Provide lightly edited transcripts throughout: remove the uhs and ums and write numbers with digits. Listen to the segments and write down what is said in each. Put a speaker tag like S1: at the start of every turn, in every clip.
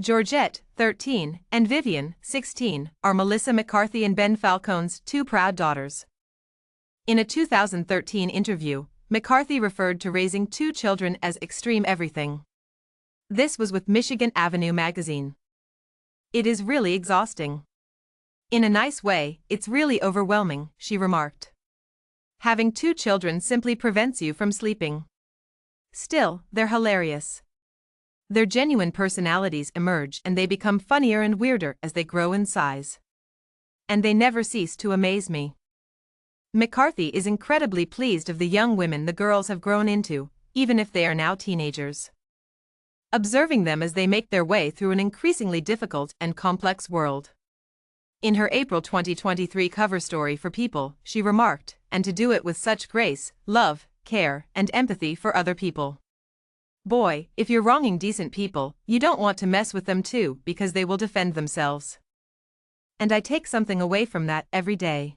S1: Georgette, 13, and Vivian, 16, are Melissa McCarthy and Ben Falcone's two proud daughters. In a 2013 interview, McCarthy referred to raising two children as extreme everything. This was with Michigan Avenue magazine. "It is really exhausting. In a nice way, it's really overwhelming," she remarked. "Having two children simply prevents you from sleeping." Still, they're hilarious. Their genuine personalities emerge and they become funnier and weirder as they grow in size. And they never cease to amaze me. McCarthy is incredibly pleased of the young women the girls have grown into, even if they are now teenagers. Observing them as they make their way through an increasingly difficult and complex world. In her April 2023 cover story for People, she remarked, "And to do it with such grace, love, care, and empathy for other people. Boy, if you're wronging decent people, you don't want to mess with them too because they will defend themselves. And I take something away from that every day."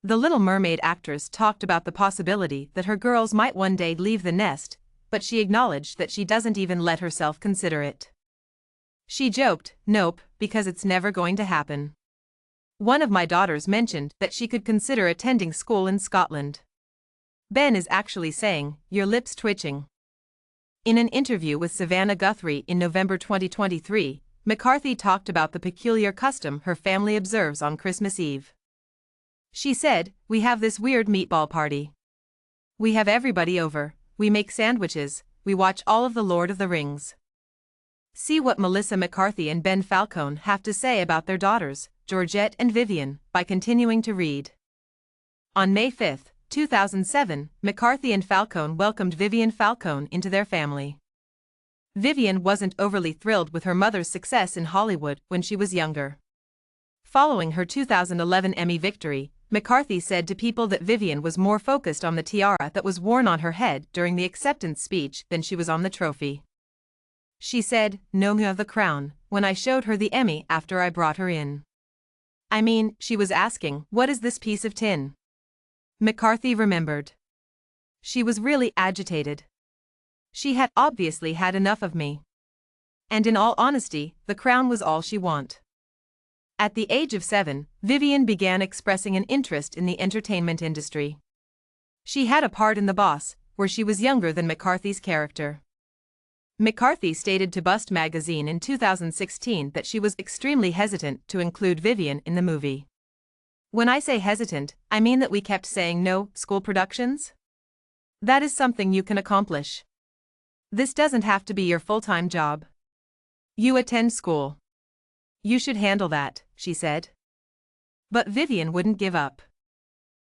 S1: The Little Mermaid actress talked about the possibility that her girls might one day leave the nest, but she acknowledged that she doesn't even let herself consider it. She joked, "Nope, because it's never going to happen. One of my daughters mentioned that she could consider attending school in Scotland. Ben is actually saying, 'Your lips twitching.'" In an interview with Savannah Guthrie in November 2023, McCarthy talked about the peculiar custom her family observes on Christmas Eve. She said, "We have this weird meatball party. We have everybody over, we make sandwiches, we watch all of the Lord of the Rings." See what Melissa McCarthy and Ben Falcone have to say about their daughters, Georgette and Vivian, by continuing to read. On May 5, 2007, McCarthy and Falcone welcomed Vivian Falcone into their family. Vivian wasn't overly thrilled with her mother's success in Hollywood when she was younger. Following her 2011 Emmy victory, McCarthy said to People that Vivian was more focused on the tiara that was worn on her head during the acceptance speech than she was on the trophy. She said, "No, the crown," when I showed her the Emmy after I brought her in. "I mean, she was asking, 'What is this piece of tin?'" McCarthy remembered. "She was really agitated. She had obviously had enough of me. And in all honesty, the crown was all she wanted." At the age of 7, Vivian began expressing an interest in the entertainment industry. She had a part in The Boss, where she was younger than McCarthy's character. McCarthy stated to Bust magazine in 2016 that she was extremely hesitant to include Vivian in the movie. "When I say hesitant, I mean that we kept saying no, school productions? That is something you can accomplish. This doesn't have to be your full-time job. You attend school. You should handle that," she said. But Vivian wouldn't give up.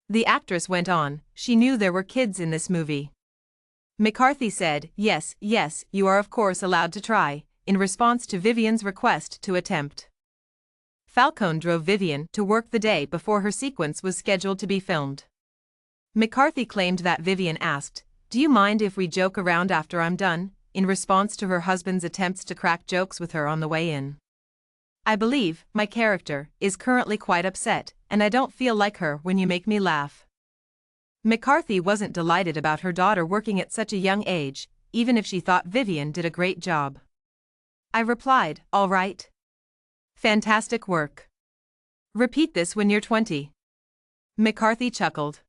S1: The actress went on, "She knew there were kids in this movie." McCarthy said, yes, you are of course allowed to try," in response to Vivian's request to attempt. Falcone drove Vivian to work the day before her sequence was scheduled to be filmed. McCarthy claimed that Vivian asked, "Do you mind if we joke around after I'm done?" in response to her husband's attempts to crack jokes with her on the way in. "I believe my character is currently quite upset, and I don't feel like her when you make me laugh." McCarthy wasn't delighted about her daughter working at such a young age, even if she thought Vivian did a great job. "I replied, 'All right. Fantastic work. Repeat this when you're 20. McCarthy chuckled.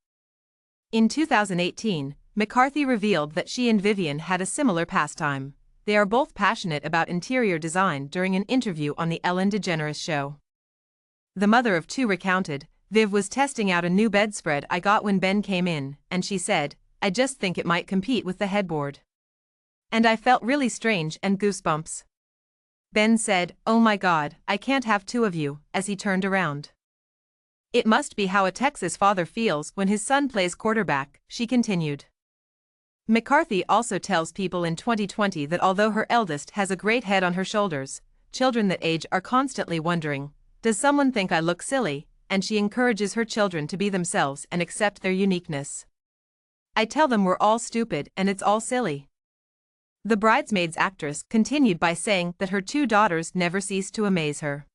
S1: In 2018, McCarthy revealed that she and Vivian had a similar pastime. They are both passionate about interior design during an interview on the Ellen DeGeneres show. The mother of two recounted, "Viv was testing out a new bedspread I got when Ben came in, and she said, 'I just think it might compete with the headboard.' And I felt really strange and goosebumps. Ben said, 'Oh my God, I can't have two of you,' as he turned around. It must be how a Texas father feels when his son plays quarterback," she continued. McCarthy also tells People in 2020 that although her eldest has a great head on her shoulders, children that age are constantly wondering, "Does someone think I look silly?" and she encourages her children to be themselves and accept their uniqueness. "I tell them we're all stupid and it's all silly." The Bridesmaids actress continued by saying that her two daughters never cease to amaze her.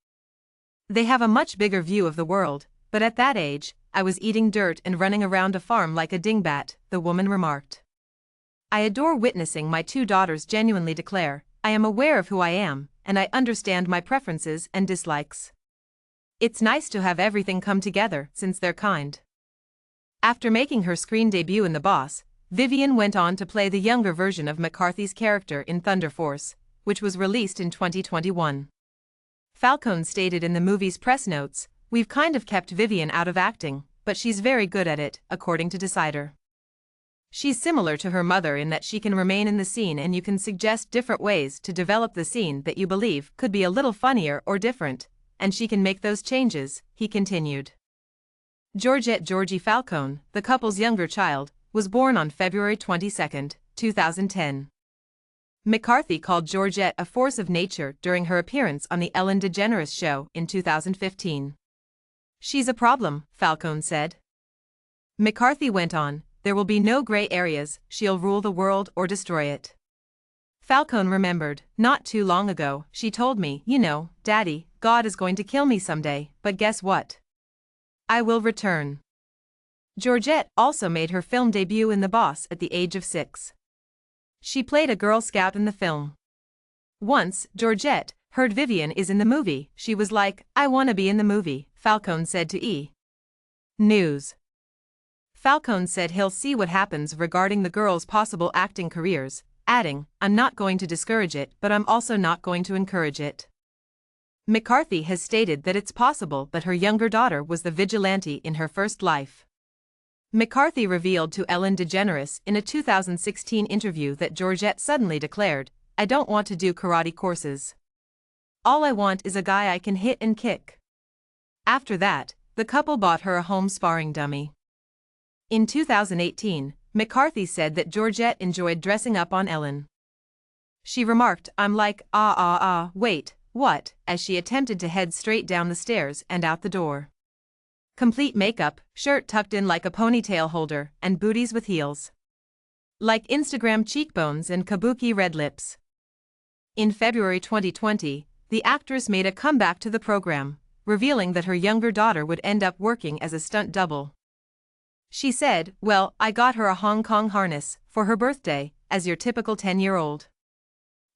S1: "They have a much bigger view of the world, but at that age, I was eating dirt and running around a farm like a dingbat," the woman remarked. "I adore witnessing my two daughters genuinely declare, 'I am aware of who I am, and I understand my preferences and dislikes. It's nice to have everything come together since they're kind. After making her screen debut in The Boss, Vivian went on to play the younger version of McCarthy's character in Thunder Force, which was released in 2021. Falcone stated in the movie's press notes, "We've kind of kept Vivian out of acting, but she's very good at it," according to Decider. She's similar to her mother in that she can remain in the scene and you can suggest different ways to develop the scene that you believe could be a little funnier or different, and she can make those changes, he continued. Georgette Georgie Falcone, the couple's younger child, was born on February 22, 2010. McCarthy called Georgette a force of nature during her appearance on The Ellen DeGeneres Show in 2015. "She's a problem," Falcone said. McCarthy went on, "There will be no gray areas, she'll rule the world or destroy it." Falcone remembered, "Not too long ago, she told me, you know, Daddy, God is going to kill me someday, but guess what? I will return." Georgette also made her film debut in The Boss at the age of 6. She played a Girl Scout in the film. Once, Georgette heard Vivian is in the movie, she was like, "I want to be in the movie," Falcone said to E! News. Falcone said he'll see what happens regarding the girls' possible acting careers, adding, "I'm not going to discourage it, but I'm also not going to encourage it." McCarthy has stated that it's possible that her younger daughter was the vigilante in her first life. McCarthy revealed to Ellen DeGeneres in a 2016 interview that Georgette suddenly declared, "I don't want to do karate courses. All I want is a guy I can hit and kick." After that, the couple bought her a home sparring dummy. In 2018, McCarthy said that Georgette enjoyed dressing up on Ellen. She remarked, "I'm like, wait, what?" as she attempted to head straight down the stairs and out the door. Complete makeup, shirt tucked in like a ponytail holder, and booties with heels. Like Instagram cheekbones and kabuki red lips. In February 2020, the actress made a comeback to the program, revealing that her younger daughter would end up working as a stunt double. She said, "Well, I got her a Hong Kong harness for her birthday, as your typical 10-year-old.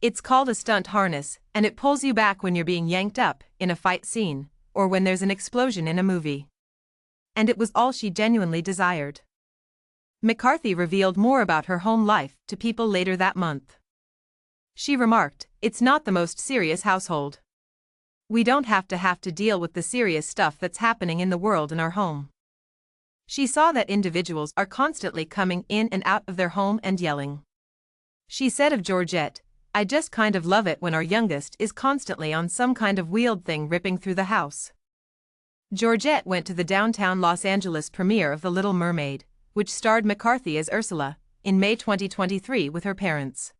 S1: It's called a stunt harness, and it pulls you back when you're being yanked up in a fight scene, or when there's an explosion in a movie." And it was all she genuinely desired. McCarthy revealed more about her home life to People later that month. She remarked, "It's not the most serious household. We don't have to deal with the serious stuff that's happening in the world in our home." She saw that individuals are constantly coming in and out of their home and yelling. She said of Georgette, "I just kind of love it when our youngest is constantly on some kind of wheeled thing ripping through the house." Georgette went to the downtown Los Angeles premiere of The Little Mermaid, which starred McCarthy as Ursula, in May 2023 with her parents.